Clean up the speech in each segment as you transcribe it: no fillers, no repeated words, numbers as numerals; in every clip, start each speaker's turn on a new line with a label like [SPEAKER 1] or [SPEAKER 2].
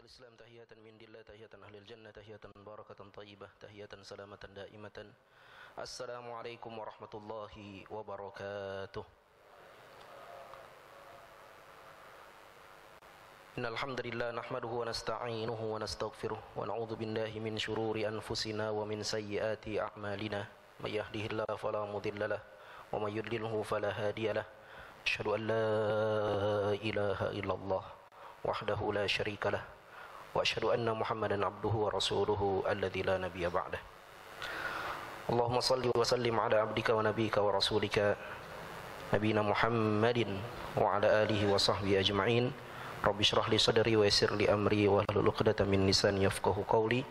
[SPEAKER 1] الإسلام تحية من الله تحية أهل الجنة تحية مباركة طيبة تحية سلامة دائمة. السلام عليكم ورحمة الله وبركاته. إن الحمد لله نحمده ونستعينه ونستغفره ونعوذ بالله من شرور أنفسنا ومن سيئات أعمالنا. من يهده الله فلا مضل له ومن يضلله فلا هادي له. أشهد أن لا إله إلا الله وحده لا شريك له وأشهد أن محمدا عبده ورسوله الذي لا نبي بعده. اللهم صل وسلم على عبدك ونبيك ورسولك نبينا محمد وعلى آله وصحبه أجمعين. رب اشرح لي صدري ويسر لي أمري واحلل عقدة من لساني يفقهوا قولي.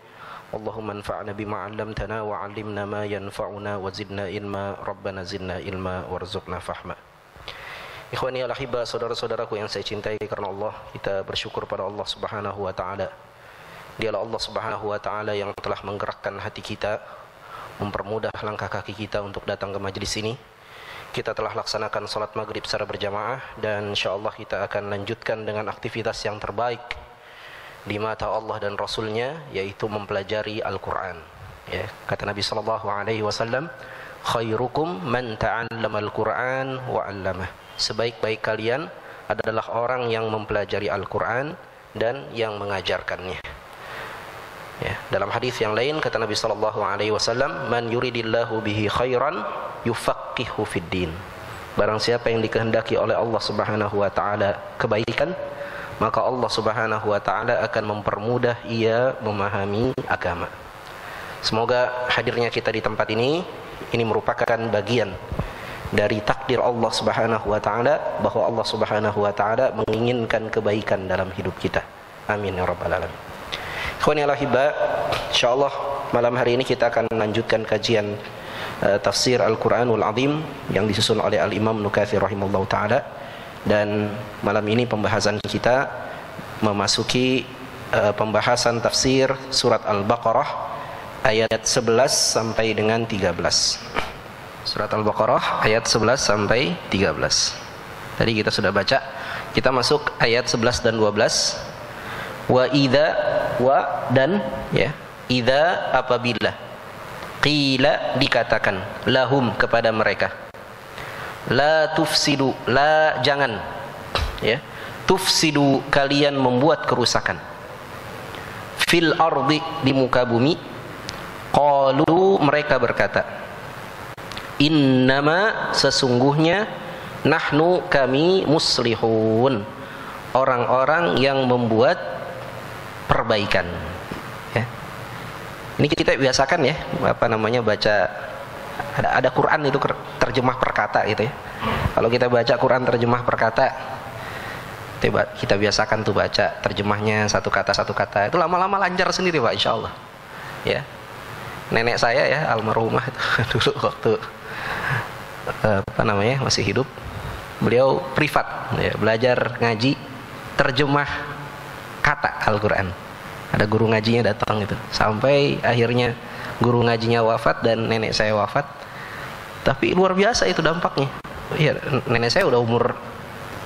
[SPEAKER 1] اللهم انفعنا بما علمتنا وعلمنا ما ينفعنا وزدنا علما. ربنا زدنا علما وارزقنا فهما. Ikhwani al-ahibba, saudara-saudaraku yang saya cintai karena Allah, kita bersyukur pada Allah Subhanahu wa taala. Dialah Allah Subhanahu wa taala yang telah menggerakkan hati kita, mempermudah langkah kaki kita untuk datang ke majelis ini. Kita telah laksanakan salat maghrib secara berjamaah dan insyaallah kita akan lanjutkan dengan aktivitas yang terbaik di mata Allah dan Rasulnya, yaitu mempelajari Al-Quran. Ya, kata Nabi sallallahu alaihi wasallam, khairukum man ta'allama al-Quran wa 'allamah. Sebaik-baik kalian adalah orang yang mempelajari Al-Quran dan yang mengajarkannya. Ya, dalam hadis yang lain kata Nabi sallallahu alaihi wasallam, man yuridillahu bihi khairan yufaqihu fid din. Barang siapa yang dikehendaki oleh Allah Subhanahu wa taala kebaikan, maka Allah Subhanahu wa taala akan mempermudah ia memahami agama. Semoga hadirnya kita di tempat ini merupakan bagian dari takdir Allah Subhanahu wa taala, bahwa Allah Subhanahu wa taala menginginkan kebaikan dalam hidup kita. Amin ya rabbal alamin. Ikhwani al-ahibba, insyaallah malam hari ini kita akan melanjutkan kajian tafsir Al-Qur'anul Azim yang disusun oleh Al-Imam Ibnu Katsir rahimahullahu taala, dan malam ini pembahasan kita memasuki pembahasan tafsir surat Al-Baqarah ayat 11 sampai dengan 13. Surat Al-Baqarah ayat 11 sampai 13. Tadi kita sudah baca. Kita masuk ayat 11 dan 12. Wa idza, wa dan ya, idza apabila, qila dikatakan, lahum kepada mereka, la tufsidu, la jangan, ya, tufsidu kalian membuat kerusakan, fil ardi di muka bumi. Qalu mereka berkata, innama sesungguhnya, nahnu kami, muslihun orang-orang yang membuat perbaikan. Ya. Ini kita biasakan ya, baca ada Quran itu terjemah perkata gitu ya. Kalau kita baca Quran terjemah perkata, kita biasakan tuh baca terjemahnya satu kata, itu lama-lama lancar sendiri Pak, insyaallah. Ya. Nenek saya ya, almarhumah itu dulu waktu masih hidup, beliau privat ya, belajar ngaji terjemah kata Al-Quran. Ada guru ngajinya datang gitu, sampai akhirnya guru ngajinya wafat dan nenek saya wafat. Tapi luar biasa itu dampaknya. Iya, nenek saya udah umur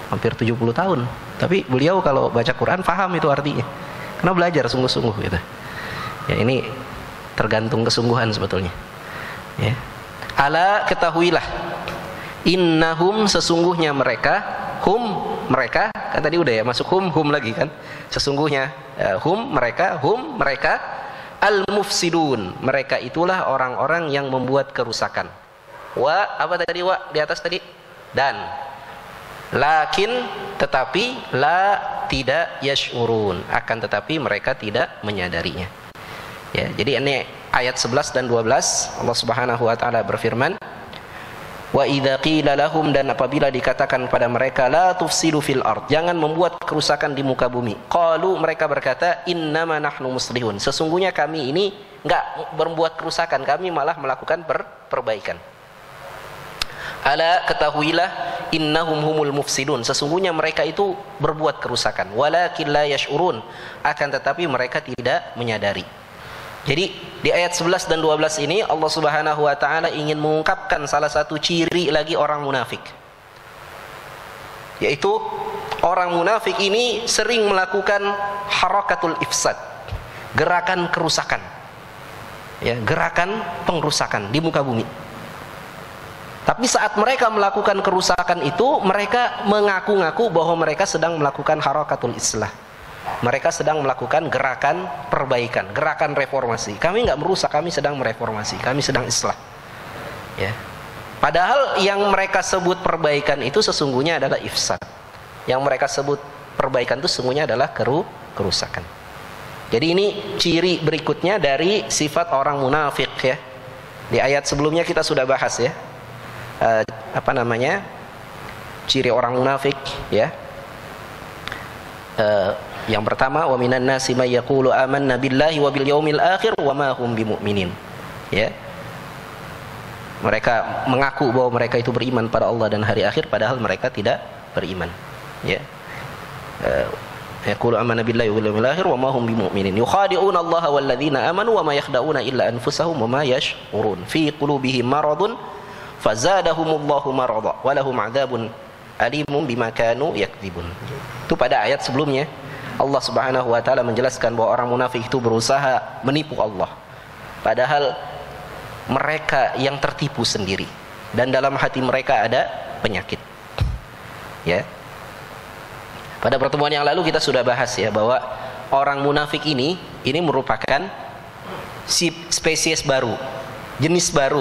[SPEAKER 1] hampir 70 tahun, tapi beliau kalau baca Quran paham itu artinya, karena belajar sungguh-sungguh gitu. Ya, ini tergantung kesungguhan sebetulnya. Ya. Ala ketahuilah, innahum sesungguhnya mereka, hum mereka, kan tadi udah ya masuk hum lagi kan, sesungguhnya hum mereka al mufsidun, mereka itulah orang-orang yang membuat kerusakan. Wa apa tadi, wa di atas tadi, dan lakin tetapi, la tidak yash'urun, akan tetapi mereka tidak menyadarinya. Ya, jadi ini ayat 11 dan 12 Allah Subhanahu wa taala berfirman, wa idza qila lahum, dan apabila dikatakan pada mereka, la tufsidu fil ard, jangan membuat kerusakan di muka bumi. Qalu mereka berkata, innama nahnu muslihun, sesungguhnya kami ini enggak berbuat kerusakan, kami malah melakukan perbaikan. Ala ketahuilah, innahum humul mufsidun, sesungguhnya mereka itu berbuat kerusakan, walakin la yash'urun, akan tetapi mereka tidak menyadari. Jadi di ayat 11 dan 12 ini Allah Subhanahu wa taala ingin mengungkapkan salah satu ciri lagi orang munafik, yaitu orang munafik ini sering melakukan harakatul ifsad, gerakan kerusakan, ya, gerakan pengrusakan di muka bumi. Tapi saat mereka melakukan kerusakan itu, mereka mengaku-ngaku bahwa mereka sedang melakukan harakatul islah. Mereka sedang melakukan gerakan perbaikan, gerakan reformasi. Kami nggak merusak, kami sedang mereformasi, kami sedang islah. Ya. Padahal yang mereka sebut perbaikan itu sesungguhnya adalah ifsad. Yang mereka sebut perbaikan itu sesungguhnya adalah kerusakan. Jadi ini ciri berikutnya dari sifat orang munafik, ya. Di ayat sebelumnya kita sudah bahas, ya. Ciri orang munafik, ya. Yang pertama, wa minan nasi may yaqulu amanna billahi wa bil yaumil akhir wa ma hum bimumin. Ya. Mereka mengaku bahwa mereka itu beriman pada Allah dan hari akhir, padahal mereka tidak beriman. Ya. Yaqulu amanna billahi wa bil yaumil akhir wa ma hum bimumin. Yukhadi'una Allah wal ladzina amanu wa ma yakhda'una illa anfusahum wa ma yash'urun. Fi qulubihim maradun fazadahumullahu marada wa lahum 'adzabun alimun bima kanu yakdzibun. Itu pada ayat sebelumnya Allah Subhanahu wa taala menjelaskan bahwa orang munafik itu berusaha menipu Allah, padahal mereka yang tertipu sendiri dan dalam hati mereka ada penyakit. Ya. Pada pertemuan yang lalu kita sudah bahas, ya, bahwa orang munafik ini merupakan spesies baru, jenis baru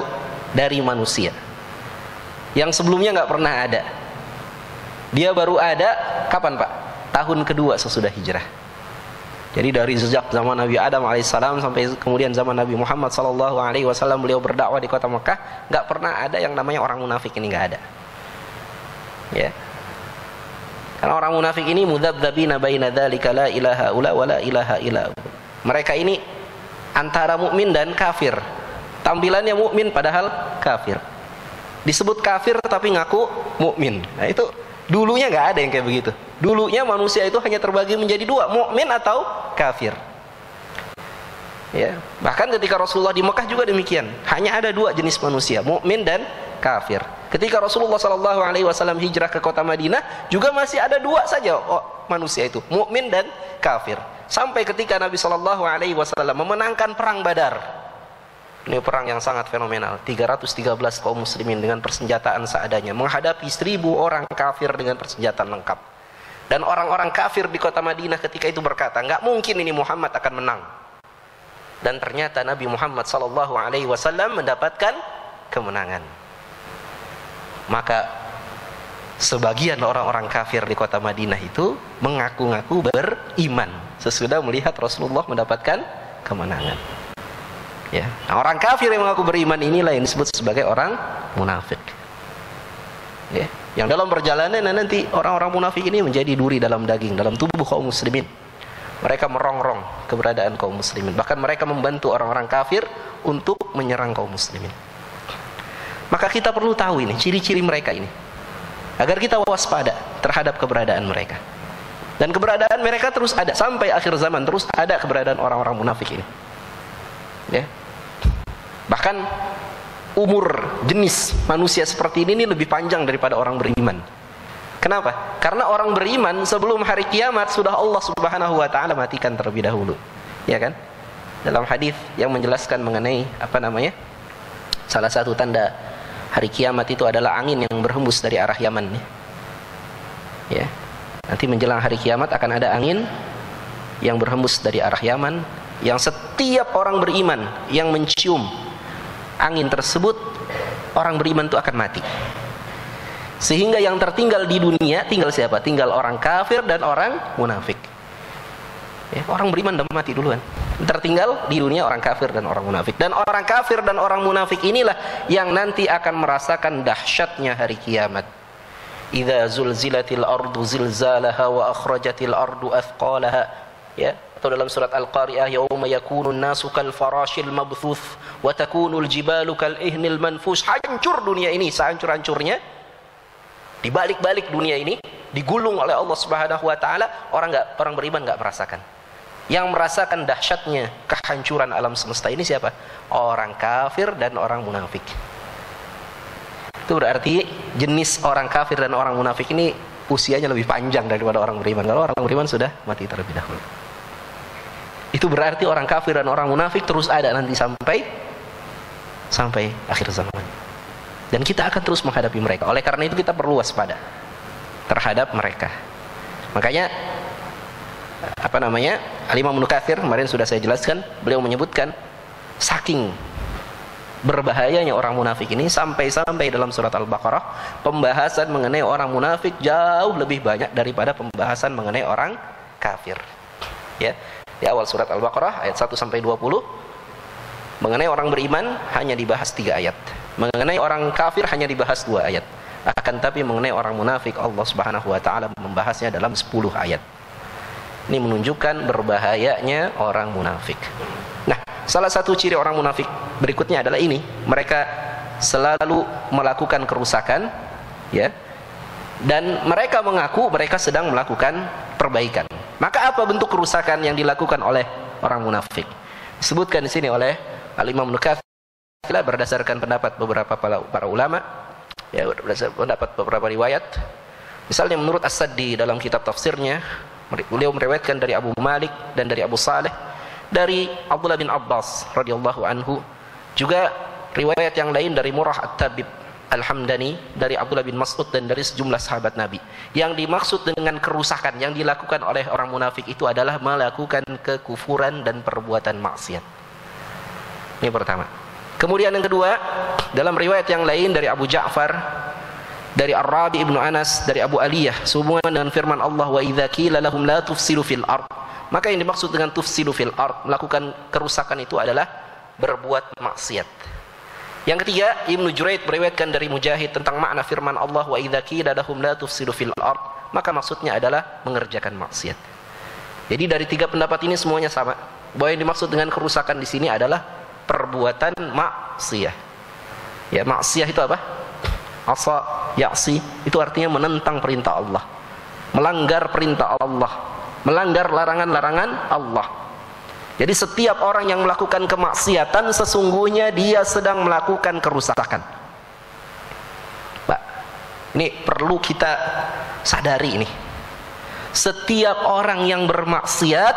[SPEAKER 1] dari manusia yang sebelumnya nggak pernah ada. Dia baru ada kapan, Pak? Tahun kedua sesudah hijrah. Jadi dari sejak zaman Nabi Adam alaihissalam sampai kemudian zaman Nabi Muhammad sallallahu alaihi wasallam, beliau berdakwah di kota Mekah, nggak pernah ada yang namanya orang munafik ini, nggak ada. Ya. Karena orang munafik ini mudzabdzabina baina dzalika la ilaha illa wa la ilaha illa. Mereka ini antara mukmin dan kafir. Tampilannya mukmin padahal kafir. Disebut kafir tapi ngaku mukmin. Nah, itu dulunya nggak ada yang kayak begitu. Dulunya manusia itu hanya terbagi menjadi dua, mukmin atau kafir. Ya, bahkan ketika Rasulullah di Mekah juga demikian. Hanya ada dua jenis manusia, mukmin dan kafir. Ketika Rasulullah sallallahu alaihi wasallam hijrah ke kota Madinah, juga masih ada dua saja manusia itu, mukmin dan kafir. Sampai ketika Nabi sallallahu alaihi wasallam memenangkan perang Badar. Ini perang yang sangat fenomenal. 313 kaum muslimin dengan persenjataan seadanya menghadapi 1000 orang kafir dengan persenjataan lengkap. Dan orang-orang kafir di kota Madinah ketika itu berkata, nggak mungkin ini Muhammad akan menang. Dan ternyata Nabi Muhammad sallallahu alaihi wasallam mendapatkan kemenangan. Maka sebagian orang-orang kafir di kota Madinah itu mengaku-ngaku beriman sesudah melihat Rasulullah mendapatkan kemenangan. Ya, nah, orang kafir yang mengaku beriman inilah yang disebut sebagai orang munafik. Ya, yang dalam perjalanan nanti orang-orang munafik ini menjadi duri dalam daging, dalam tubuh kaum muslimin. Mereka merongrong keberadaan kaum muslimin, bahkan mereka membantu orang-orang kafir untuk menyerang kaum muslimin. Maka kita perlu tahu ini ciri-ciri mereka ini, agar kita waspada terhadap keberadaan mereka. Dan keberadaan mereka terus ada sampai akhir zaman, terus ada keberadaan orang-orang munafik ini. Ya. Bahkan umur jenis manusia seperti ini lebih panjang daripada orang beriman. Kenapa? Karena orang beriman sebelum hari kiamat sudah Allah Subhanahu wa taala matikan terlebih dahulu. Ya kan? Dalam hadis yang menjelaskan mengenai salah satu tanda hari kiamat itu adalah angin yang berhembus dari arah Yaman. Ya. Nanti menjelang hari kiamat akan ada angin yang berhembus dari arah Yaman, yang setiap orang beriman yang mencium angin tersebut, orang beriman itu akan mati. Sehingga yang tertinggal di dunia tinggal siapa? Tinggal orang kafir dan orang munafik. Ya, orang beriman sudah mati duluan. Tertinggal di dunia orang kafir dan orang munafik. Dan orang kafir dan orang munafik inilah yang nanti akan merasakan dahsyatnya hari kiamat. Idza zulzilatil ardu zilzalaha wa akhrajatil ardu athqalaha. Ya, atau dalam surat Al-Qari'ah, yauma yakunun nasu kal farashil mabthuth wa takunul jibalu kal ihnil manfush. Hancur dunia ini sehancur-hancurnya. Dibalik-balik dunia ini digulung oleh Allah Subhanahu wa taala, orang beriman enggak merasakan. Yang merasakan dahsyatnya kehancuran alam semesta ini siapa? Orang kafir dan orang munafik. Itu berarti jenis orang kafir dan orang munafik ini usianya lebih panjang daripada orang beriman. Kalau orang beriman sudah mati terlebih dahulu. Itu berarti orang kafir dan orang munafik terus ada nanti sampai akhir zaman. Dan kita akan terus menghadapi mereka. Oleh karena itu kita perlu waspada terhadap mereka. Makanya Al-Imam Ibnu Katsir kemarin sudah saya jelaskan, beliau menyebutkan saking berbahayanya orang munafik ini sampai dalam surat Al-Baqarah pembahasan mengenai orang munafik jauh lebih banyak daripada pembahasan mengenai orang kafir. Ya, di awal surat Al-Baqarah ayat 1 sampai 20 mengenai orang beriman hanya dibahas 3 ayat. Mengenai orang kafir hanya dibahas 2 ayat. Akan tapi mengenai orang munafik Allah Subhanahu wa taala membahasnya dalam 10 ayat. Ini menunjukkan berbahayanya orang munafik. Nah, salah satu ciri orang munafik berikutnya adalah ini, mereka selalu melakukan kerusakan, ya. Dan mereka mengaku mereka sedang melakukan perbaikan. Maka apa bentuk kerusakan yang dilakukan oleh orang munafik? Disebutkan di sini oleh Al-Imam Ibnu Katsir berdasarkan pendapat beberapa para ulama, ya, berdasarkan pendapat beberapa riwayat. Misalnya menurut As-Saddi dalam kitab tafsirnya, beliau meriwayatkan dari Abu Malik dan dari Abu Saleh dari Abdullah bin Abbas radhiyallahu anhu, juga riwayat yang lain dari Murrah At-Tabib Al-Hamdani, dari Abdullah bin Mas'ud dan dari sejumlah sahabat Nabi. Yang dimaksud dengan kerusakan yang dilakukan oleh orang munafik itu adalah melakukan kekufuran dan perbuatan maksiat. Ini pertama. Kemudian yang kedua, dalam riwayat yang lain dari Abu Ja'far, dari Ar-Rabi ibnu Anas, dari Abu Aliyah, sehubungan dengan firman Allah, wa idza qila lahum la tufsidu fil ard. Maka yang dimaksud dengan tufsidu fil ard, melakukan kerusakan itu adalah berbuat maksiat. Yang ketiga, Ibnu Juraid meriwayatkan dari Mujahid tentang makna firman Allah, wa idza qila lahum la tufsidu fil ard, maka maksudnya adalah mengerjakan maksiat. Jadi dari 3 pendapat ini semuanya sama, bahwa yang dimaksud dengan kerusakan di sini adalah perbuatan maksiat. Ya, maksiat itu apa? Asa, ya'si, itu artinya menentang perintah Allah, melanggar perintah Allah, melanggar larangan-larangan Allah. Jadi setiap orang yang melakukan kemaksiatan sesungguhnya dia sedang melakukan kerusakan. Pak, ini perlu kita sadari ini. Setiap orang yang bermaksiat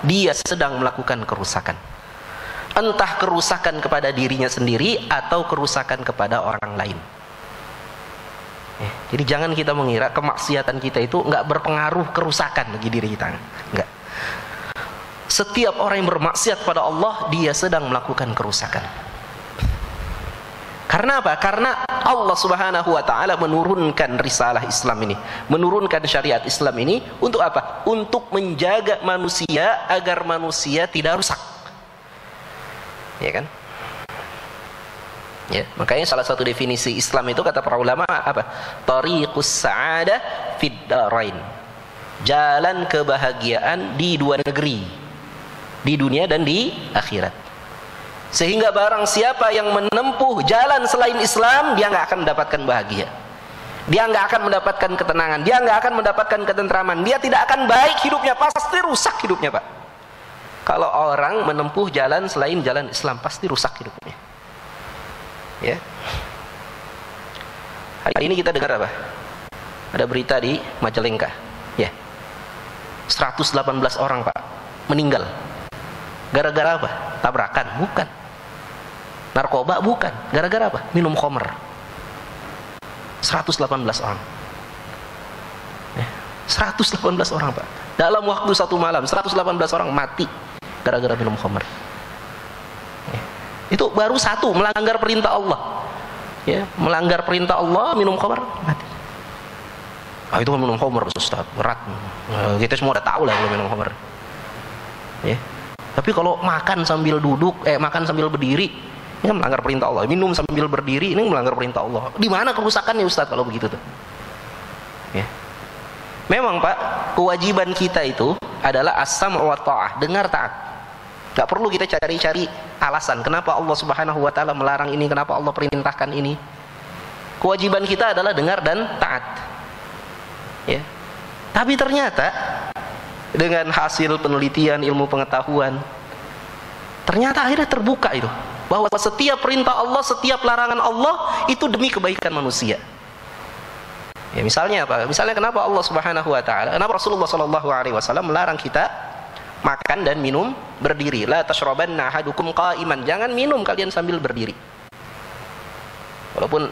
[SPEAKER 1] dia sedang melakukan kerusakan. Entah kerusakan kepada dirinya sendiri atau kerusakan kepada orang lain. Jadi jangan kita mengira kemaksiatan kita itu nggak berpengaruh kerusakan bagi diri kita. Enggak. Setiap orang yang bermaksiat pada Allah dia sedang melakukan kerusakan. Karena apa? Karena Allah Subhanahu wa taala menurunkan risalah Islam ini, menurunkan syariat Islam ini untuk apa? Untuk menjaga manusia agar manusia tidak rusak. Ya kan? Ya, makanya salah satu definisi Islam itu kata para ulama apa? Tariqus sa'adah fid darain. Jalan kebahagiaan di 2 negeri. Di dunia dan di akhirat. Sehingga barang siapa yang menempuh jalan selain Islam, dia nggak akan mendapatkan bahagia. Dia nggak akan mendapatkan ketenangan, dia nggak akan mendapatkan ketentraman, dia tidak akan baik hidupnya, pasti rusak hidupnya, Pak. Kalau orang menempuh jalan selain jalan Islam, pasti rusak hidupnya. Ya. Hari ini kita dengar apa? Ada berita di Majalengka. Ya. 118 orang, Pak, meninggal. Gara-gara apa? Tabrakan? Bukan. Narkoba? Bukan. Gara-gara apa? Minum khamr. 118 orang. Ya. 118 orang, Pak. Dalam waktu 1 malam 118 orang mati gara-gara minum khamr. Ya. Itu baru 1 melanggar perintah Allah. Ya, melanggar perintah Allah, minum khamr, mati. Ah, itu kan minum khamr, Ustaz, berat. Kita semua udah tahu lah kalau minum khamr. Ya. Tapi kalau makan sambil duduk, makan sambil berdiri, ini kan melanggar perintah Allah. Minum sambil berdiri, ini melanggar perintah Allah. Di mana kerusakannya, Ustaz, kalau begitu tuh? Ya. Memang, Pak, kewajiban kita itu adalah as-sam' wa ta'ah, dengar taat. Gak perlu kita cari-cari alasan kenapa Allah Subhanahu wa taala melarang ini, kenapa Allah perintahkan ini. Kewajiban kita adalah dengar dan taat. Ya. Tapi ternyata dengan hasil penelitian ilmu pengetahuan, ternyata akhirnya terbuka itu bahwa setiap perintah Allah, setiap larangan Allah itu demi kebaikan manusia. Ya, misalnya apa? Misalnya kenapa Allah Subhanahu wa taala, kenapa Rasulullah sallallahu alaihi wasallam melarang kita makan dan minum berdiri? La tashrabanna ahadukum qa'iman. Jangan minum kalian sambil berdiri. Walaupun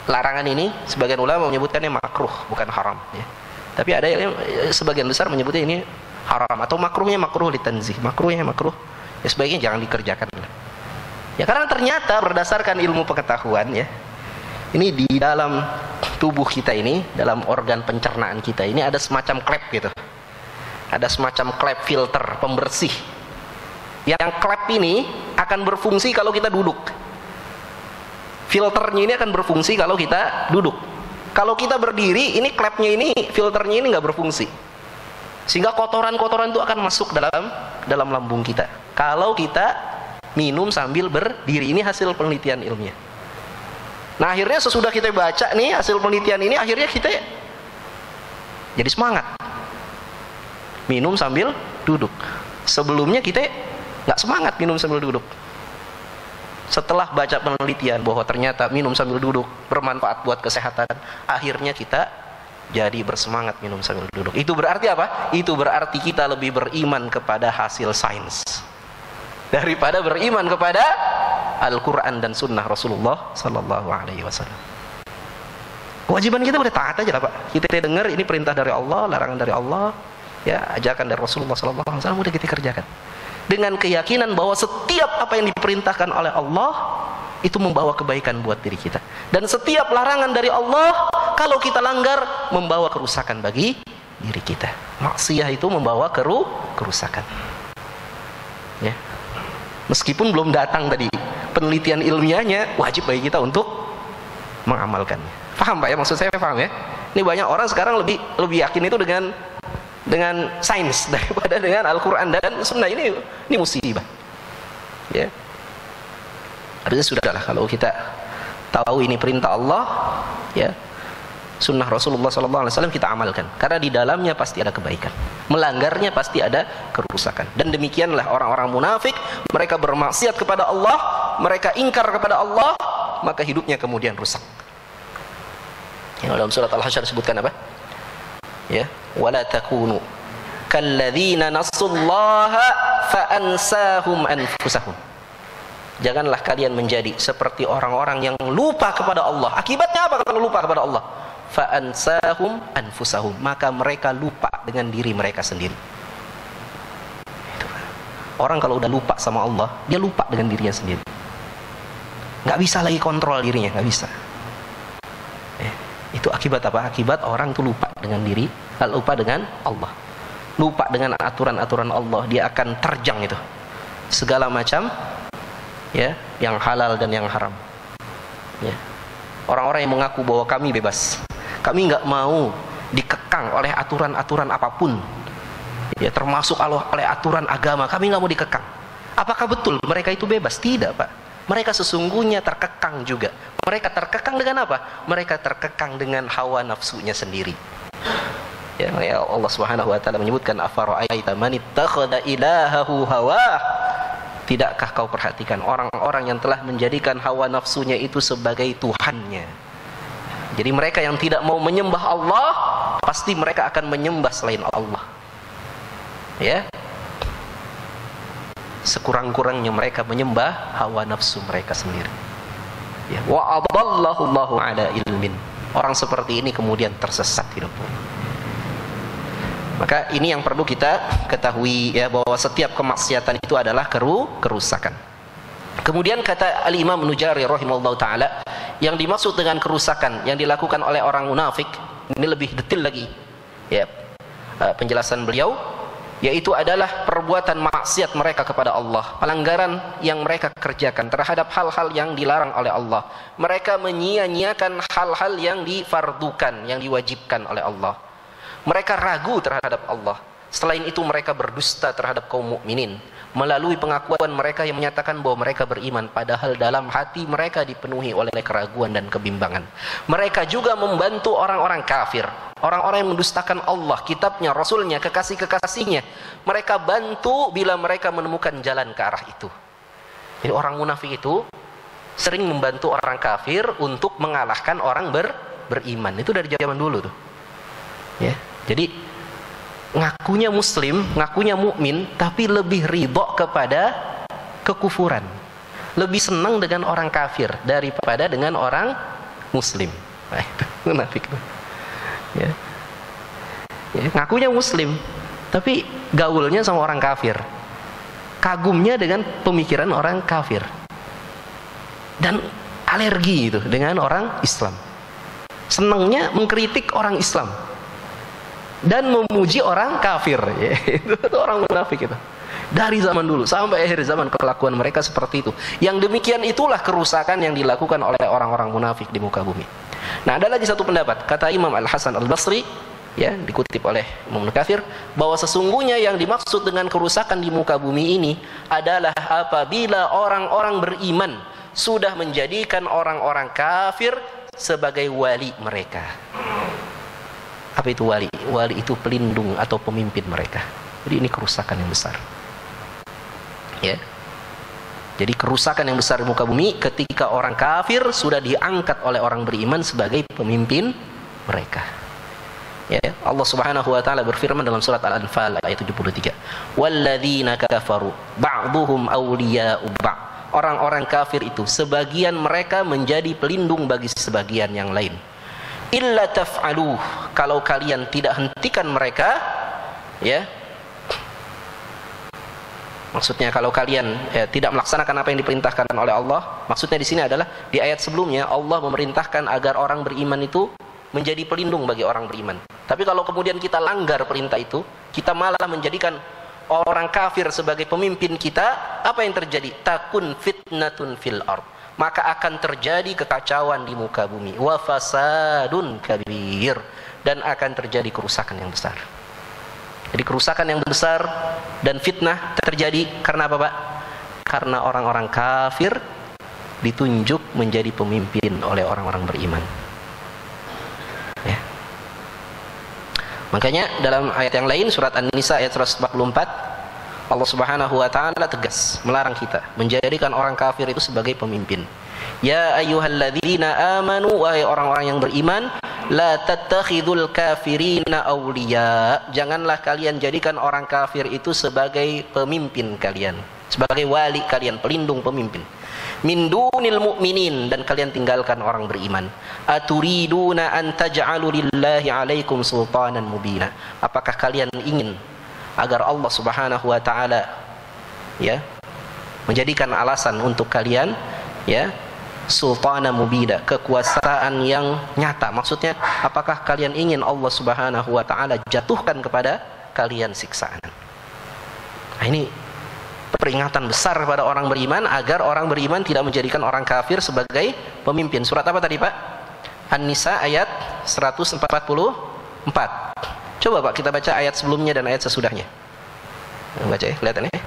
[SPEAKER 1] larangan ini sebagian ulama menyebutkannya makruh, bukan haram, ya. Tapi ada yang sebagian besar menyebutnya ini haram atau makruhnya makruh litanzih. Makruhnya makruh. Ya sebaiknya jangan dikerjakan. Ya karena ternyata berdasarkan ilmu pengetahuan, ya, ini di dalam tubuh kita ini, dalam organ pencernaan kita ini ada semacam klep gitu. Ada semacam klep filter pembersih. Yang klep ini akan berfungsi kalau kita duduk. Filternya ini akan berfungsi kalau kita duduk. Kalau kita berdiri, ini klepnya ini, filternya ini nggak berfungsi. Sehingga kotoran-kotoran itu akan masuk dalam lambung kita. Kalau kita minum sambil berdiri, ini hasil penelitian ilmiah. Nah akhirnya sesudah kita baca nih hasil penelitian ini, akhirnya kita jadi semangat minum sambil duduk. Sebelumnya kita nggak semangat minum sambil duduk. Setelah baca penelitian bahwa ternyata minum sambil duduk bermanfaat buat kesehatan, akhirnya kita jadi bersemangat minum sambil duduk. Itu berarti apa? Itu berarti kita lebih beriman kepada hasil sains daripada beriman kepada Al-Quran dan Sunnah Rasulullah Sallallahu Alaihi Wasallam. Kewajiban kita udah taat aja lah Pak. Kita dengar ini perintah dari Allah, larangan dari Allah, ya ajakan dari Rasulullah Sallallahu Alaihi Wasallam, udah kita kerjakan. Dengan keyakinan bahwa setiap apa yang diperintahkan oleh Allah itu membawa kebaikan buat diri kita. Dan setiap larangan dari Allah kalau kita langgar membawa kerusakan bagi diri kita. Maksiyah itu membawa kerusakan. Ya. Meskipun belum datang tadi penelitian ilmiahnya, wajib bagi kita untuk mengamalkannya. Paham Pak ya? Maksud saya paham ya? Ini banyak orang sekarang lebih yakin itu dengan sains daripada dengan Al-Quran dan Sunnah. Ini musibah. Ya. Harusnya sudahlah kalau kita tahu ini perintah Allah, ya, Sunnah Rasulullah SAW kita amalkan. Karena di dalamnya pasti ada kebaikan. Melanggarnya pasti ada kerusakan. Dan demikianlah orang-orang munafik, mereka bermaksiat kepada Allah, mereka ingkar kepada Allah, maka hidupnya kemudian rusak. Yang dalam surat Al-Hasyr disebutkan apa? Ya, wala takunu kalladzina nasullaha fa ansahum anfusahum. Janganlah kalian menjadi seperti orang-orang yang lupa kepada Allah. Akibatnya apa kalau lupa kepada Allah? Fa ansahum anfusahum, maka mereka lupa dengan diri mereka sendiri. Orang kalau udah lupa sama Allah, dia lupa dengan dirinya sendiri. Nggak bisa lagi kontrol dirinya, nggak bisa. Itu akibat apa? Akibat orang itu lupa dengan diri, lupa dengan Allah, lupa dengan aturan-aturan Allah. Dia akan terjang itu segala macam, ya, yang halal dan yang haram. Ya. Orang-orang yang mengaku bahwa kami bebas, kami nggak mau dikekang oleh aturan-aturan apapun, ya, termasuk oleh aturan agama, kami nggak mau dikekang. Apakah betul mereka itu bebas? Tidak Pak. Mereka sesungguhnya terkekang juga. Mereka terkekang dengan apa? Mereka terkekang dengan hawa nafsunya sendiri. Ya, Allah Subhanahu wa taala menyebutkan afara'aita man ittakhadha ilahahu hawah. Tidakkah kau perhatikan orang-orang yang telah menjadikan hawa nafsunya itu sebagai Tuhannya? Jadi mereka yang tidak mau menyembah Allah, pasti mereka akan menyembah selain Allah. Ya. Sekurang-kurangnya mereka menyembah hawa nafsu mereka sendiri. Ya, wa adallahu Allahu ala ilmin. Orang seperti ini kemudian tersesat hidupnya. Maka ini yang perlu kita ketahui, ya, bahwa setiap kemaksiatan itu adalah kerusakan. Kemudian kata Al-Imam Nujari rahimahullah taala, yang dimaksud dengan kerusakan yang dilakukan oleh orang munafik, ini lebih detail lagi, ya, penjelasan beliau, yaitu adalah perbuatan maksiat mereka kepada Allah, pelanggaran yang mereka kerjakan terhadap hal-hal yang dilarang oleh Allah. Mereka menyia-nyiakan hal-hal yang difardukan, yang diwajibkan oleh Allah. Mereka ragu terhadap Allah. Selain itu mereka berdusta terhadap kaum mukminin melalui pengakuan mereka yang menyatakan bahwa mereka beriman, padahal dalam hati mereka dipenuhi oleh keraguan dan kebimbangan. Mereka juga membantu orang-orang kafir, orang-orang yang mendustakan Allah, kitabnya, rasulnya, kekasih-kekasihnya. Mereka bantu bila mereka menemukan jalan ke arah itu. Jadi orang munafik itu sering membantu orang kafir untuk mengalahkan orang beriman. Itu dari zaman dulu tuh. Ya. Jadi ngakunya muslim, ngakunya mukmin, tapi lebih ridho kepada kekufuran. Lebih senang dengan orang kafir daripada dengan orang muslim. Nah, itu munafik tuh. Ya. Ya, ngakunya muslim, tapi gaulnya sama orang kafir. Kagumnya dengan pemikiran orang kafir. Dan alergi itu dengan orang Islam. Senangnya mengkritik orang Islam dan memuji orang kafir. Ya, itu orang munafik itu. Dari zaman dulu sampai akhir zaman kelakuan mereka seperti itu. Yang demikian itulah kerusakan yang dilakukan oleh orang-orang munafik di muka bumi. Nah, ada lagi satu pendapat, kata Imam Al-Hasan Al-Basri, ya, dikutip oleh Imam Al-Kathir, bahwa sesungguhnya yang dimaksud dengan kerusakan di muka bumi ini adalah apabila orang-orang beriman sudah menjadikan orang-orang kafir sebagai wali mereka. Apa itu wali? Wali itu pelindung atau pemimpin mereka. Jadi ini kerusakan yang besar. Ya. Jadi kerusakan yang besar di muka bumi ketika orang kafir sudah diangkat oleh orang beriman sebagai pemimpin mereka. Ya, Allah Subhanahu wa taala berfirman dalam surat Al-Anfal ayat 73. Walladzina kafaru ba'dhuhum awliya'u ba'd. Orang-orang kafir itu sebagian mereka menjadi pelindung bagi sebagian yang lain. Illa taf'aluh, kalau kalian tidak hentikan mereka, ya. Maksudnya kalau kalian tidak melaksanakan apa yang diperintahkan oleh Allah, maksudnya di sini adalah di ayat sebelumnya Allah memerintahkan agar orang beriman itu menjadi pelindung bagi orang beriman. Tapi kalau kemudian kita langgar perintah itu, kita malah menjadikan orang kafir sebagai pemimpin kita, apa yang terjadi? Takun fitnatun fil ard. Maka akan terjadi kekacauan di muka bumi. Wa fasadun kabir. Dan akan terjadi kerusakan yang besar. Jadi kerusakan yang besar dan fitnah terjadi karena apa, Pak? Karena orang-orang kafir ditunjuk menjadi pemimpin oleh orang-orang beriman. Ya. Makanya dalam ayat yang lain, surat An-Nisa ayat 144, Allah Subhanahu wa taala tegas melarang kita menjadikan orang kafir itu sebagai pemimpin. Ya ayyuhalladzina amanu, wahai orang-orang yang beriman, la tattakhidul kafirina awliya. Janganlah kalian jadikan orang kafir itu sebagai pemimpin kalian, sebagai wali kalian, pelindung pemimpin. Min dunil mu'minin, dan kalian tinggalkan orang beriman. Aturiduna an taj'alu lillahi 'alaikum sultanan mubina. Apakah kalian ingin agar Allah Subhanahu wa taala, ya, menjadikan alasan untuk kalian, ya, sultana mubida, kekuasaan yang nyata? Maksudnya, apakah kalian ingin Allah Subhanahu wa taala jatuhkan kepada kalian siksaan? Nah, ini peringatan besar kepada orang beriman agar orang beriman tidak menjadikan orang kafir sebagai pemimpin. Surat apa tadi, Pak? An-Nisa ayat 144. Coba Pak kita baca ayat sebelumnya dan ayat sesudahnya. Baca ya, kelihatan ya.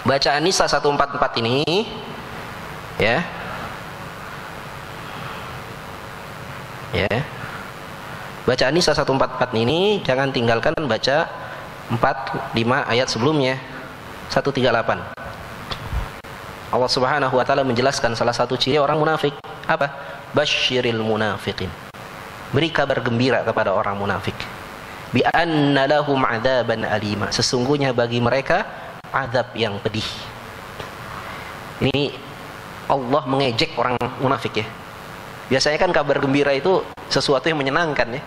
[SPEAKER 1] Baca An-Nisa 144 ini, ya. Ya. Baca An-Nisa 144 ini, jangan tinggalkan baca 4-5 ayat sebelumnya. 138. Allah Subhanahu wa taala menjelaskan salah satu ciri orang munafik. Apa? Basyiril munafiqin. Beri kabar gembira kepada orang munafik. Bi anna lahum 'adzaban alima. Sesungguhnya bagi mereka azab yang pedih. Ini Allah mengejek orang munafik, ya. Biasanya kan kabar gembira itu sesuatu yang menyenangkan, ya.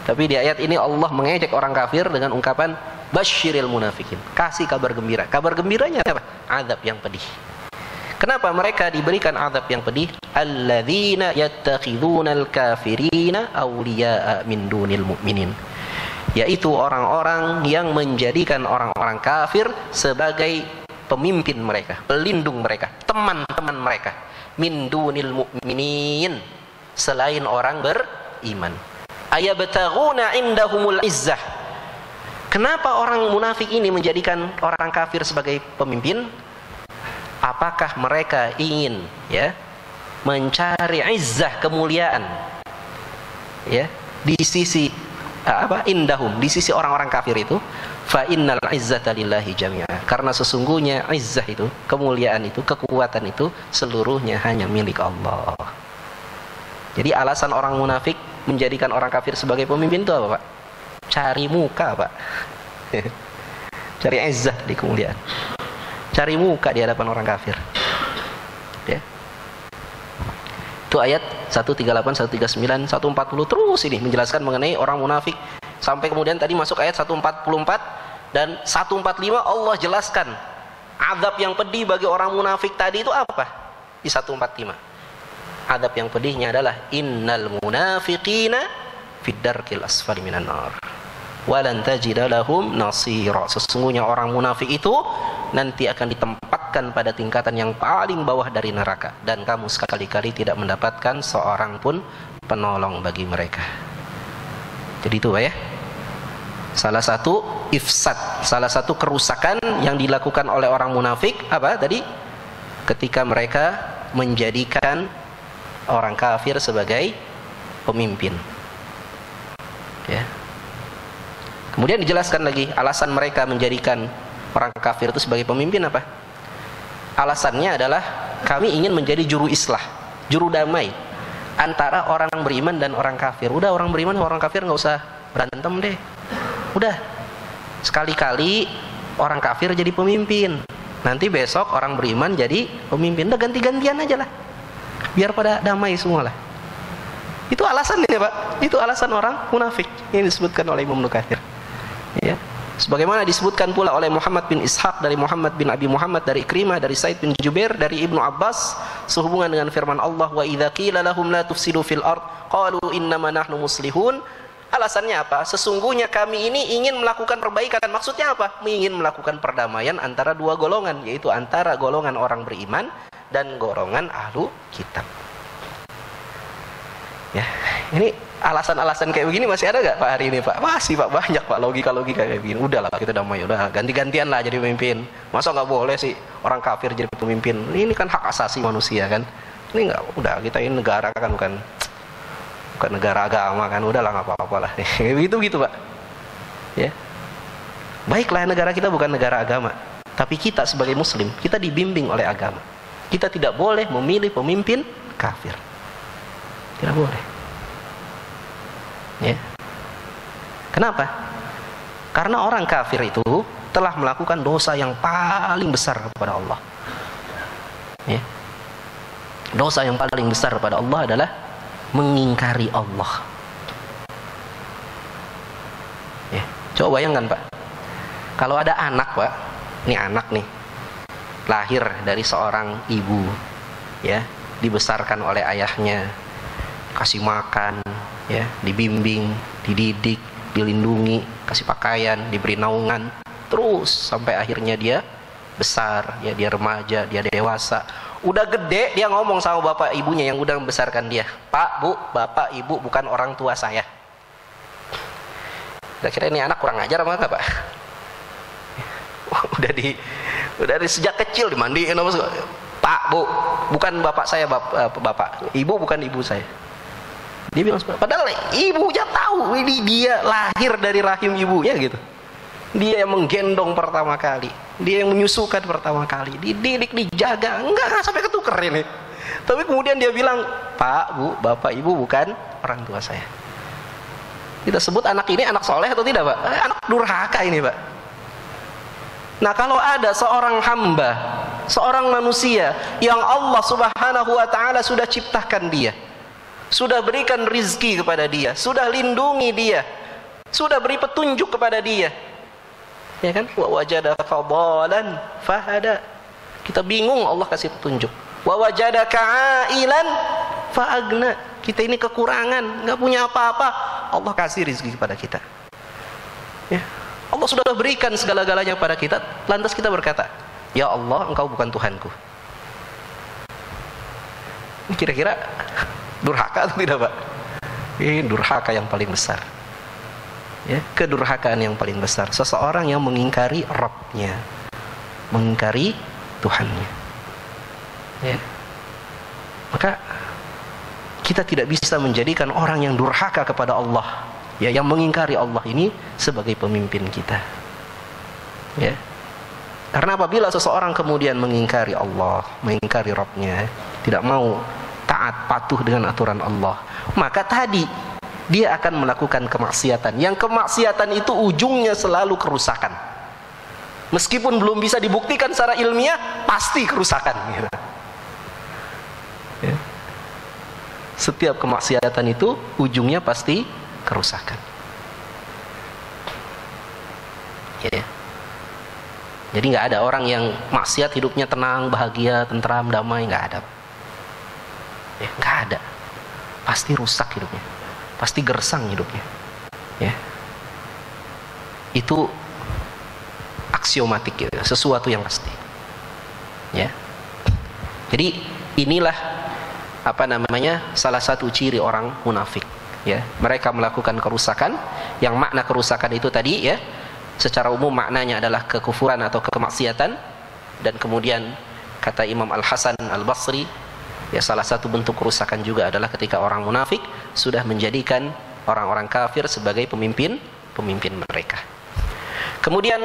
[SPEAKER 1] Tapi di ayat ini Allah mengejek orang kafir dengan ungkapan basyiril munafikin. Kasih kabar gembira. Kabar gembiranya apa? Azab yang pedih. Kenapa mereka diberikan azab yang pedih? Alladzina yattakhidunal kafirina awliya'a min dunil mu'minin. Yaitu orang-orang yang menjadikan orang-orang kafir sebagai pemimpin mereka, pelindung mereka, teman-teman mereka. Min dunil mu'minin, selain orang beriman. Ayabtaghuna indahumul izzah. Kenapa orang munafik ini menjadikan orang kafir sebagai pemimpin? Apakah mereka ingin, ya, mencari izzah, kemuliaan, ya, di sisi indahum, di sisi orang-orang kafir itu? Fa innal izzata lillahi jami'a. Karena sesungguhnya izzah itu, kemuliaan itu, kekuatan itu seluruhnya hanya milik Allah. Jadi alasan orang munafik menjadikan orang kafir sebagai pemimpin itu apa, Pak? Cari muka, Pak. Cari izzah di kemuliaan. Cari muka di hadapan orang kafir. Ya. Itu ayat 138, 139, 140 terus ini menjelaskan mengenai orang munafik. Sampai kemudian tadi masuk ayat 144 dan 145 Allah jelaskan azab yang pedih bagi orang munafik tadi itu apa? Di 145. Azab yang pedihnya adalah innal munafiqina fid darkil asfali minan nar walan tajida lahum nasira. Sesungguhnya orang munafik itu nanti akan ditempatkan pada tingkatan yang paling bawah dari neraka dan kamu sekali-kali tidak mendapatkan seorang pun penolong bagi mereka. Jadi itu Pak ya, salah satu ifsad, salah satu kerusakan yang dilakukan oleh orang munafik apa tadi? Ketika mereka menjadikan orang kafir sebagai pemimpin. Ya. Kemudian dijelaskan lagi alasan mereka menjadikan orang kafir itu sebagai pemimpin apa? Alasannya adalah kami ingin menjadi juru islah, juru damai antara orang beriman dan orang kafir. Udah orang beriman sama orang kafir nggak usah berantem deh. Udah sekali-kali orang kafir jadi pemimpin. Nanti besok orang beriman jadi pemimpin. Udah ganti-gantian aja lah. Biar pada damai semua lah. Itu alasannya Pak. Itu alasan orang munafik yang disebutkan oleh Imam Nukathir. Ya. Sebagaimana disebutkan pula oleh Muhammad bin Ishaq dari Muhammad bin Abi Muhammad dari Ikrimah dari Said bin Jubair dari Ibnu Abbas sehubungan dengan firman Allah wa idza qila lahum la tufsidu fil ard qalu innama nahnu muslihun. Alasannya apa? Sesungguhnya kami ini ingin melakukan perbaikan. Maksudnya apa? Ingin melakukan perdamaian antara dua golongan, yaitu antara golongan orang beriman dan golongan ahlu kitab. Ya, ini alasan-alasan kayak begini masih ada nggak Pak hari ini Pak? Masih Pak, banyak Pak logika-logika kayak begini. Udahlah kita damai, udah ganti-gantian lah jadi pemimpin. Masa nggak boleh sih orang kafir jadi pemimpin? Ini kan hak asasi manusia kan? Ini nggak, udah kita ini negara kan bukan negara agama kan? Udahlah nggak apa-apa lah. Gitu Pak. Ya, baiklah negara kita bukan negara agama, tapi kita sebagai Muslim kita dibimbing oleh agama. Kita tidak boleh memilih pemimpin kafir. Tidak boleh. Ya. Kenapa? Karena orang kafir itu telah melakukan dosa yang paling besar kepada Allah. Ya. Dosa yang paling besar kepada Allah adalah mengingkari Allah. Ya. Coba bayangkan Pak, kalau ada anak Pak, ini anak nih, lahir dari seorang ibu, ya, dibesarkan oleh ayahnya, kasih makan, ya, dibimbing, dididik, dilindungi, kasih pakaian, diberi naungan, terus sampai akhirnya dia besar, ya, dia remaja, dia dewasa, udah gede, dia ngomong sama bapak ibunya yang udah membesarkan dia, Pak, Bu, Bapak, Ibu bukan orang tua saya. Kira-kira ini anak kurang ajar apa enggak Pak? Udah dari sejak kecil dimandiin, Pak, Bu, bukan bapak saya, bapak, Ibu bukan ibu saya. Dia bilang, padahal ibunya tahu ini dia lahir dari rahim ibunya gitu. Dia yang menggendong pertama kali, dia yang menyusukan pertama kali, dididik, dijaga, enggak sampai ketuker ini. Tapi kemudian dia bilang, Pak, Bu, Bapak, Ibu bukan orang tua saya. Kita sebut anak ini anak soleh atau tidak Pak? Anak durhaka ini Pak. Nah kalau ada seorang hamba, seorang manusia yang Allah subhanahu wa ta'ala sudah ciptakan dia, sudah berikan rizki kepada dia, sudah lindungi dia, sudah beri petunjuk kepada dia, ya kan? Wa wajadaka fadalan fahada. Kita bingung Allah kasih petunjuk. Wa wajadaka ailan faagna. Kita ini kekurangan, nggak punya apa-apa, Allah kasih rizki kepada kita. Ya. Allah sudah berikan segala-galanya pada kita, lantas kita berkata, ya Allah, engkau bukan Tuhanku. Kira-kira durhaka atau tidak Pak? Ini durhaka yang paling besar. Ya, kedurhakaan yang paling besar. Seseorang yang mengingkari Rabbnya, mengingkari Tuhannya. Ya. Maka kita tidak bisa menjadikan orang yang durhaka kepada Allah, ya, yang mengingkari Allah ini sebagai pemimpin kita. Ya. Karena apabila seseorang kemudian mengingkari Allah, mengingkari Rabbnya, tidak mau taat, patuh dengan aturan Allah, maka tadi dia akan melakukan kemaksiatan. Yang kemaksiatan itu ujungnya selalu kerusakan. Meskipun belum bisa dibuktikan secara ilmiah, pasti kerusakan gitu. Ya. Setiap kemaksiatan itu ujungnya pasti kerusakan. Ya. Jadi nggak ada orang yang maksiat hidupnya tenang, bahagia, tentram, damai, nggak ada. Ya, nggak ada. Pasti rusak hidupnya, pasti gersang hidupnya. Ya. Itu aksiomatik gitu, sesuatu yang pasti. Ya. Jadi inilah salah satu ciri orang munafik. Ya, mereka melakukan kerusakan, yang makna kerusakan itu tadi ya, secara umum maknanya adalah kekufuran atau kemaksiatan. Dan kemudian kata Imam Al-Hasan Al-Basri, ya salah satu bentuk kerusakan juga adalah ketika orang munafik sudah menjadikan orang-orang kafir sebagai pemimpin mereka. Kemudian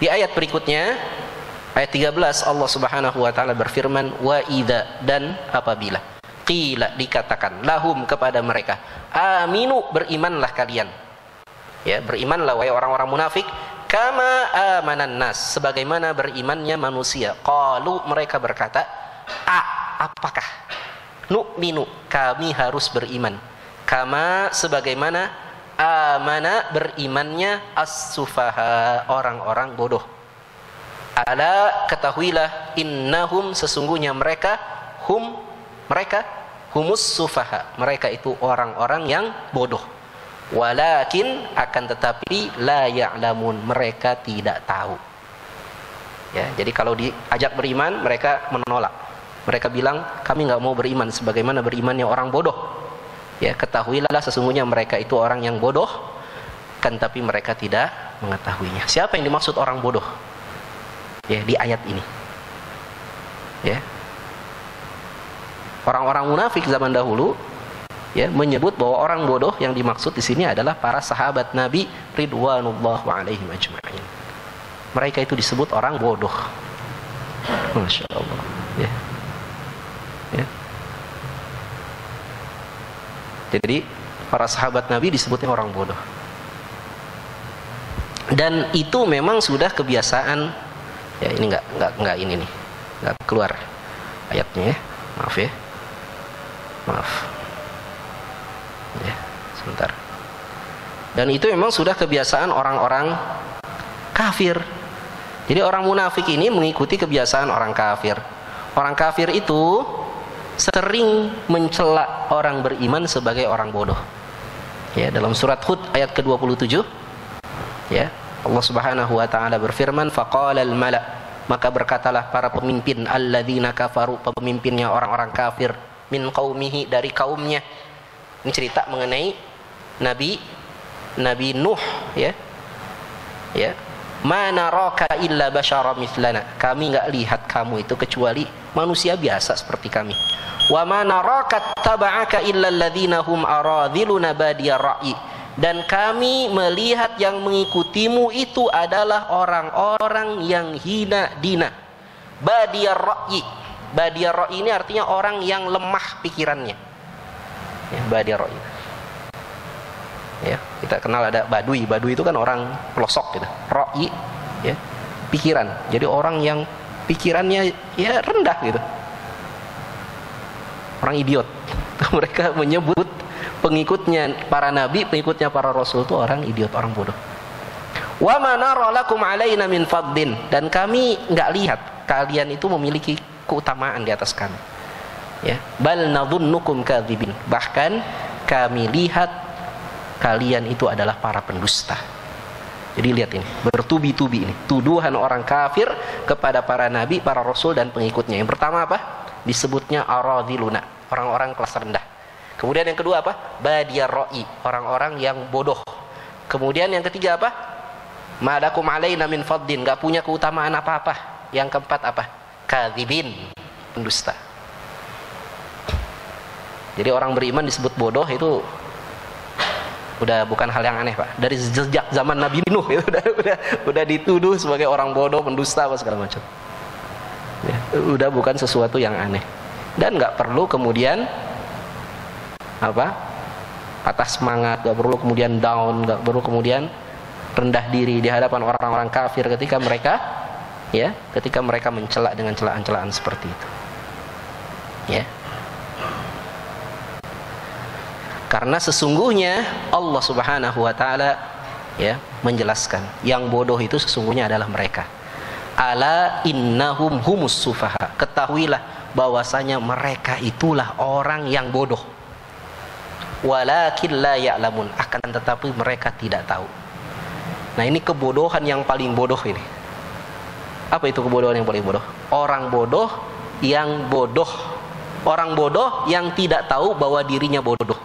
[SPEAKER 1] di ayat berikutnya, ayat 13, Allah Subhanahu wa taala berfirman, wa idza, dan apabila qila, dikatakan, lahum, kepada mereka, aminu, berimanlah kalian. Ya, berimanlah wahai orang-orang munafik, kama amanan nas, sebagaimana berimannya manusia. Qalu, mereka berkata, apakah, nu'minu, kami harus beriman, kama, sebagaimana amana, berimannya as-sufaha, orang-orang bodoh. Ala, ketahuilah, innahum, sesungguhnya mereka, mereka humus sufaha, mereka itu orang-orang yang bodoh. Walakin, akan tetapi, la ya'lamun, mereka tidak tahu. Ya, jadi kalau diajak beriman, mereka menolak. Mereka bilang, kami nggak mau beriman sebagaimana berimannya orang bodoh. Ya, ketahuilah sesungguhnya mereka itu orang yang bodoh, kan tapi mereka tidak mengetahuinya. Siapa yang dimaksud orang bodoh? Ya, di ayat ini. Ya. Orang-orang munafik zaman dahulu ya menyebut bahwa orang bodoh yang dimaksud di sini adalah para sahabat Nabi ridwanullah alaihim ajma'in. Mereka itu disebut orang bodoh. Masya Allah. Ya. Ya. Jadi para sahabat Nabi disebutnya orang bodoh. Dan itu memang sudah kebiasaan. Ya, ini enggak ini nih. Enggak keluar ayatnya ya. Maaf ya. Maaf. Ya, sebentar. Dan itu memang sudah kebiasaan orang-orang kafir. Jadi orang munafik ini mengikuti kebiasaan orang kafir. Orang kafir itu sering mencela orang beriman sebagai orang bodoh. Ya, dalam surat Hud ayat ke-27 ya, Allah Subhanahu wa taala berfirman, faqalal mala, maka berkatalah para pemimpin, alladzina kafaru, pemimpinnya orang-orang kafir, min qaumihi, dari kaumnya. Ini cerita mengenai Nabi Nuh ya. Ya. Ma naraka illa basyara mithlana, kami enggak lihat kamu itu kecuali manusia biasa seperti kami. Wa ma naraka taba'aka illa alladzina hum aradhiluna badiyar ra'yi, dan kami melihat yang mengikutimu itu adalah orang-orang yang hina dina. Badiyar ra'yi, badiyar ra'yi ini artinya orang yang lemah pikirannya. Ya, badiyar ra'yi. Ya, kita kenal ada badui. Badui itu kan orang pelosok gitu. Ra'yi ya, pikiran. Jadi orang yang pikirannya ya rendah gitu. Orang idiot. Mereka menyebut pengikutnya para nabi, pengikutnya para rasul itu orang idiot, orang bodoh. Wa ma nara lakum alaina min fadlin, dan kami enggak lihat kalian itu memiliki keutamaan di atas kami. Ya, bal nadhunnukum kadzibin, bahkan kami lihat kalian itu adalah para pendusta. Jadi lihat ini, bertubi-tubi ini tuduhan orang kafir kepada para nabi, para rasul dan pengikutnya. Yang pertama apa? Disebutnya aradhiluna, orang-orang kelas rendah. Kemudian yang kedua apa? Badiyar ra'i, orang-orang yang bodoh. Kemudian yang ketiga apa? Ma'alakum alaina min fadlin, enggak punya keutamaan apa-apa. Yang keempat apa? Kadzibin, pendusta. Jadi orang beriman disebut bodoh itu udah bukan hal yang aneh, Pak. Dari sejak zaman Nabi Nuh itu udah dituduh sebagai orang bodoh, pendusta apa segala macam. Ya, udah bukan sesuatu yang aneh. Dan nggak perlu kemudian patah semangat, nggak perlu kemudian down, nggak perlu kemudian rendah diri di hadapan orang-orang kafir ketika mereka mencela dengan celaan-celaan seperti itu. Ya. Karena sesungguhnya Allah Subhanahu wa taala menjelaskan yang bodoh itu sesungguhnya adalah mereka. Ala innahum humus sufaha. Ketahuilah bahwasanya mereka itulah orang yang bodoh. Walakin la ya'lamun, akan tetapi mereka tidak tahu. Nah, ini kebodohan yang paling bodoh ini. Apa itu kebodohan yang paling bodoh? Orang bodoh yang bodoh. Orang bodoh yang tidak tahu bahwa dirinya bodoh.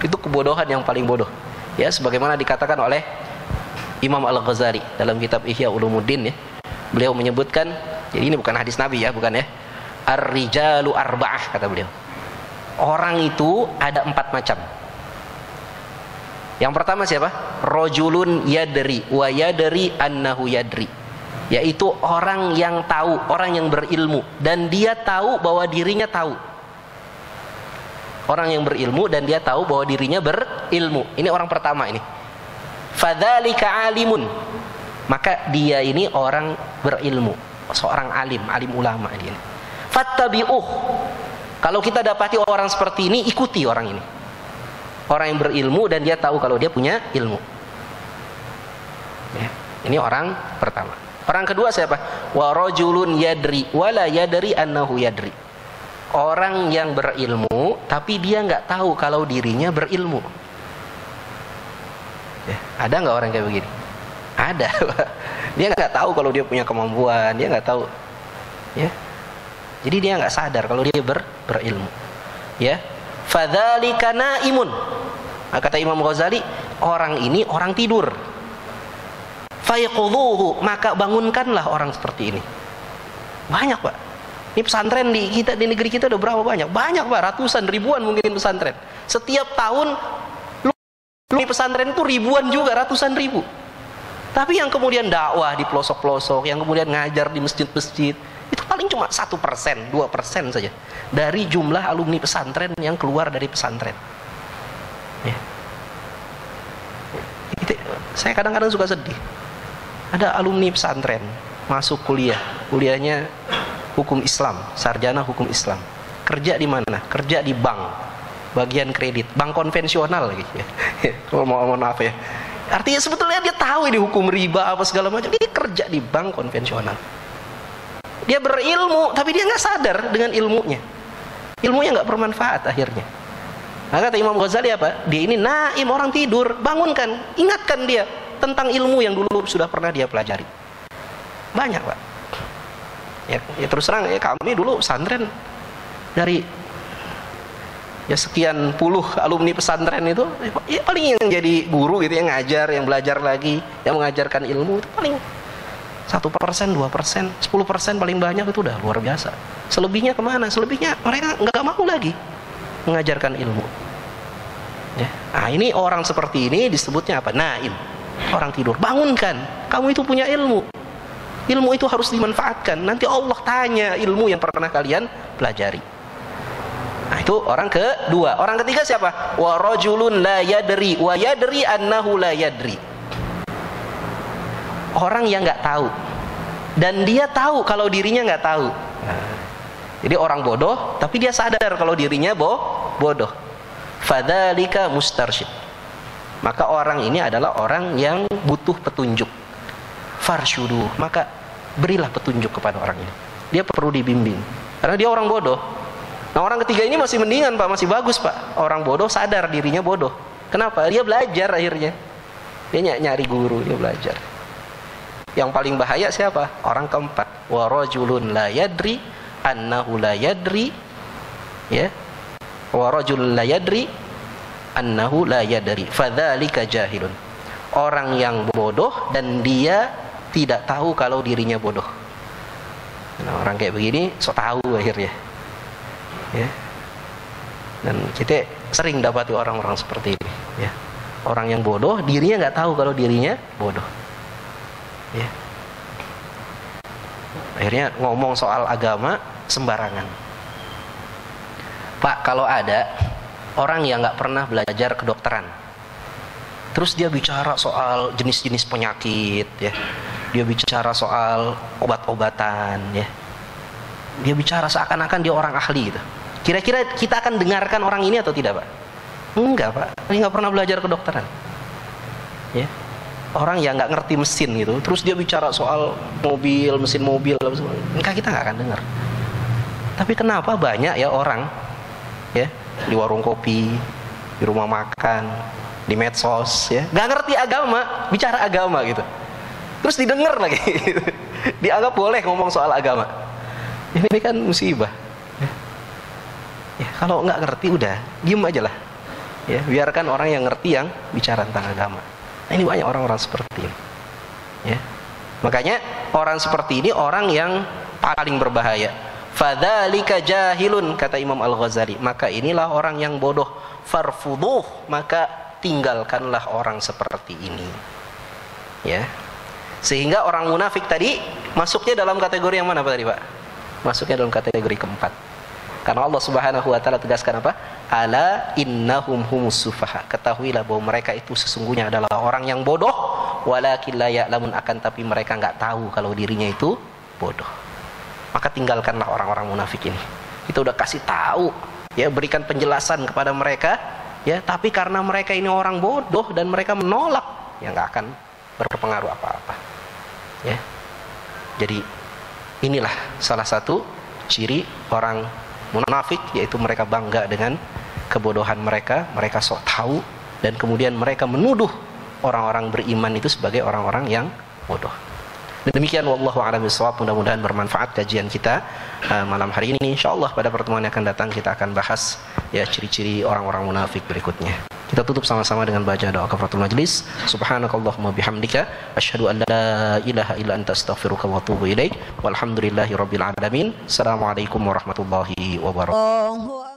[SPEAKER 1] Itu kebodohan yang paling bodoh. Ya, sebagaimana dikatakan oleh Imam Al-Ghazali dalam kitab Ihya Ulumuddin, ya. Beliau menyebutkan, jadi ini bukan hadis Nabi ya, bukan ya. Ar-rijalu arba'ah, kata beliau. Orang itu ada 4 macam. Yang pertama siapa? Rajulun yadri wa yadri annahu yadri. Yaitu orang yang tahu, orang yang berilmu dan dia tahu bahwa dirinya tahu. Orang yang berilmu dan dia tahu bahwa dirinya berilmu. Ini orang pertama ini. Fadzalika alimun. Maka dia ini orang berilmu, seorang alim ulama dia. Fattabi'uh. Kalau kita dapati orang seperti ini, ikuti orang ini. Orang yang berilmu dan dia tahu kalau dia punya ilmu. Ya, ini orang pertama. Orang kedua siapa? Wa rajulun yadri wala yadri annahu yadri. Orang yang berilmu tapi dia nggak tahu kalau dirinya berilmu. Ya, ada nggak orang kayak begini? Ada. Dia nggak tahu kalau dia punya kemampuan, dia nggak tahu. Ya. Jadi dia nggak sadar kalau dia berilmu. Ya. Fadzalika naimun. Nah, kata Imam Ghazali, orang ini orang tidur. Fayaqudhuhu, maka bangunkanlah orang seperti ini. Banyak, Pak. Ini pesantren di negeri kita udah berapa banyak? Banyak, Pak, ratusan, ribuan mungkin pesantren. Setiap tahun lu pesantren itu ribuan juga, ratusan ribu. Tapi yang kemudian dakwah di pelosok-pelosok, yang kemudian ngajar di masjid-masjid, itu paling cuma 1%, 2% saja dari jumlah alumni pesantren yang keluar dari pesantren. Ya. Saya kadang-kadang suka sedih. Ada alumni pesantren masuk kuliahnya hukum Islam, sarjana hukum Islam. Kerja di mana? Kerja di bank, bagian kredit, bank konvensional lagi. Mohon maaf ya. Artinya sebetulnya dia tahu ini hukum riba apa segala macam. Dia kerja di bank konvensional. Dia berilmu, tapi dia nggak sadar dengan ilmunya. Ilmunya nggak bermanfaat akhirnya. Nah, kata Imam Ghazali apa? Dia ini naim, orang tidur. Bangunkan, ingatkan dia tentang ilmu yang dulu sudah pernah dia pelajari. Banyak, Pak. Ya terus terang ya, kami dulu pesantren dari sekian puluh alumni pesantren itu ya paling yang jadi guru gitu, yang ngajar, yang belajar lagi, yang mengajarkan ilmu itu paling 1%, 2%, 10% paling banyak itu udah luar biasa. Selebihnya kemana? Selebihnya mereka nggak mau lagi mengajarkan ilmu. Ya. Nah, ini orang seperti ini disebutnya apa? Naim, orang tidur. Bangunkan, kamu itu punya ilmu. Ilmu itu harus dimanfaatkan. Nanti Allah tanya ilmu yang pernah kalian pelajari. Nah, itu orang kedua. Orang ketiga siapa? Wa rajulun la yadri wa yadri annahu la yadri. Orang yang nggak tahu dan dia tahu kalau dirinya nggak tahu. Nah, jadi orang bodoh tapi dia sadar kalau dirinya bodoh. Fadzalika mustarsyid. Maka orang ini adalah orang yang butuh petunjuk. Farshudu, maka berilah petunjuk kepada orang ini. Dia perlu dibimbing karena dia orang bodoh. Nah, orang ketiga ini masih mendingan, Pak, masih bagus, Pak. Orang bodoh sadar dirinya bodoh. Kenapa? Dia belajar akhirnya. Dia nyari guru, dia belajar. Yang paling bahaya siapa? Orang keempat. Wa rajulun la yadri annahu la yadri. Ya. Wa rajulun la yadri annahu la yadri. Fadzalika jahilun. Orang yang bodoh dan dia tidak tahu kalau dirinya bodoh. Nah, orang kayak begini sok tahu akhirnya. Ya. Dan kita sering dapati orang-orang seperti ini. Ya. Orang yang bodoh, dirinya nggak tahu kalau dirinya bodoh. Ya. Akhirnya ngomong soal agama sembarangan. Pak, kalau ada orang yang nggak pernah belajar kedokteran, terus dia bicara soal jenis-jenis penyakit, ya, dia bicara soal obat-obatan, ya, dia bicara seakan-akan dia orang ahli gitu. Kira-kira kita akan dengarkan orang ini atau tidak, Pak? Enggak, Pak. Dia nggak pernah belajar kedokteran, ya. Orang yang nggak ngerti mesin gitu, terus dia bicara soal mobil, mesin mobil, enggak, kita nggak akan dengar. Tapi kenapa banyak ya orang, ya, di warung kopi, di rumah makan, di medsos, ya, nggak ngerti agama, bicara agama gitu, terus didengar lagi, dianggap boleh ngomong soal agama. Ini kan musibah. Ya, kalau nggak ngerti udah diem aja lah, ya, biarkan orang yang ngerti yang bicara tentang agama. Nah, ini banyak orang-orang seperti ini, ya. Makanya orang seperti ini orang yang paling berbahaya. Fadzalika jahilun, kata Imam Al-Ghazali, maka inilah orang yang bodoh. Farfuduh, maka tinggalkanlah orang seperti ini, ya. Sehingga orang munafik tadi masuknya dalam kategori yang mana, Pak, tadi, Pak? Masuknya dalam kategori keempat. Karena Allah Subhanahu wa taala tegaskan apa? Ala innahum humus sufaha. Ketahuilah bahwa mereka itu sesungguhnya adalah orang yang bodoh, walakin la ya'lamun, akan tapi mereka enggak tahu kalau dirinya itu bodoh. Maka tinggalkanlah orang-orang munafik ini. Kita udah kasih tahu, ya, berikan penjelasan kepada mereka, ya, tapi karena mereka ini orang bodoh dan mereka menolak, ya enggak akan berpengaruh apa-apa. Ya. Jadi inilah salah satu ciri orang munafik, yaitu mereka bangga dengan kebodohan mereka, mereka sok tahu, dan kemudian mereka menuduh orang-orang beriman itu sebagai orang-orang yang bodoh. Demikian, wallahu a'lam bishawab. Mudah-mudahan bermanfaat kajian kita malam hari ini. Insyaallah pada pertemuan yang akan datang kita akan bahas, ya, ciri-ciri orang-orang munafik berikutnya. Kita tutup sama-sama dengan baca doa kafaratul majlis. Subhanakallahumma bihamdika asyhadu an la ilaha illa anta astaghfiruka wa atubu ilaik. Walhamdulillahirabbil alamin. Assalamualaikum warahmatullahi wabarakatuh.